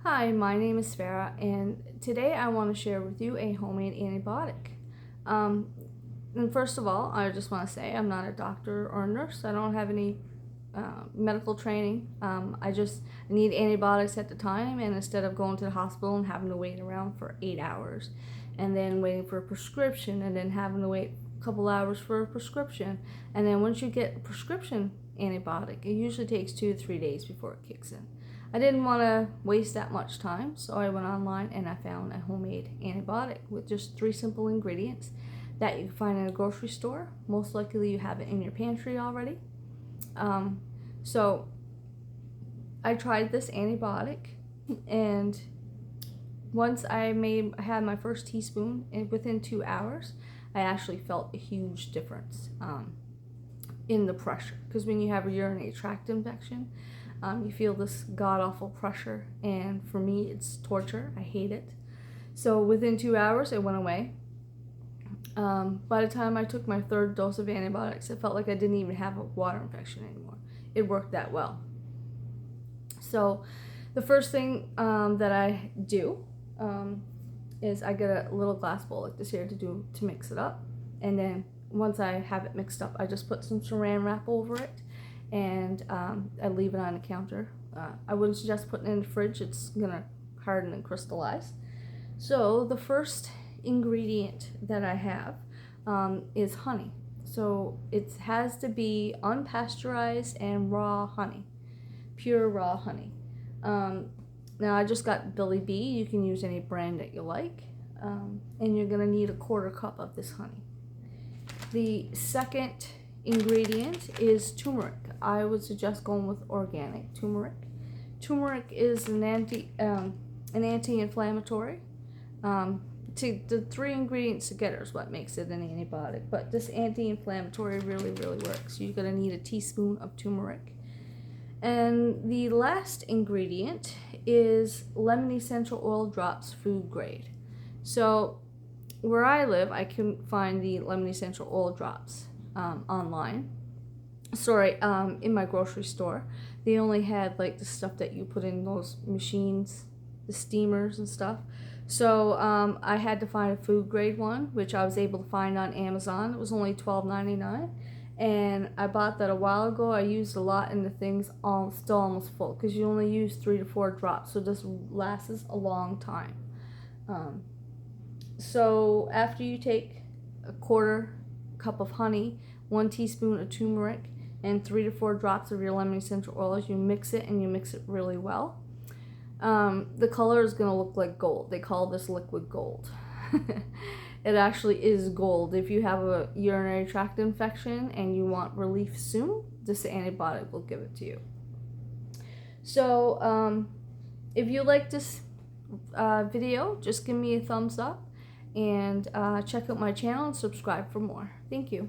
Hi, my name is Farah, and today I want to share with you a homemade antibiotic. Um, and first of all, I just want to say I'm not a doctor or a nurse. I don't have any medical training. I just need antibiotics at the time, and instead of going to the hospital and having to wait around for 8 hours, and then waiting for a prescription, and then having to wait a couple hours for a prescription, and then once you get a prescription antibiotic, it usually takes 2 to 3 days before it kicks in. I didn't want to waste that much time, so I went online and I found a homemade antibiotic with just 3 simple ingredients that you can find in a grocery store. Most likely you have it in your pantry already. So I tried this antibiotic, and once I had my first teaspoon, and within 2 hours, I actually felt a huge difference in the pressure. Because when you have a urinary tract infection, you feel this god-awful pressure, and for me, it's torture. I hate it. So within 2 hours, it went away. By the time I took my 3rd dose of antibiotics, it felt like I didn't even have a water infection anymore. It worked that well. So the first thing that I do is I get a little glass bowl like this here to mix it up. And then once I have it mixed up, I just put some saran wrap over it, and I leave it on the counter. I wouldn't suggest putting it in the fridge. It's gonna harden and crystallize. So the first ingredient that I have is honey. So it has to be unpasteurized and raw honey, pure raw honey. Now I just got Billy Bee. You can use any brand that you like, and you're gonna need a 1/4 cup of this honey. The second ingredient is turmeric. I would suggest going with organic turmeric. Turmeric is an anti-inflammatory. The 3 ingredients together is what makes it an antibiotic, but this anti-inflammatory really works. You're gonna need a teaspoon of turmeric. And the last ingredient is lemon essential oil drops, food grade. So where I live, I can find the lemon essential oil drops online. In my grocery store. They only had like the stuff that you put in those machines, the steamers and stuff. So I had to find a food grade one, which I was able to find on Amazon. It was only $12.99, and I bought that a while ago. I used a lot, and the thing's still almost full because you only use 3 to 4 drops, so this lasts a long time. So after you take a 1/4 cup of honey, 1 teaspoon of turmeric, and 3 to 4 drops of your lemon essential oils, you mix it, and you mix it really well. The color is going to look like gold. They call this liquid gold. It actually is gold. If you have a urinary tract infection and you want relief soon, this antibiotic will give it to you. So if you like this video, just give me a thumbs up, and check out my channel and subscribe for more. Thank you.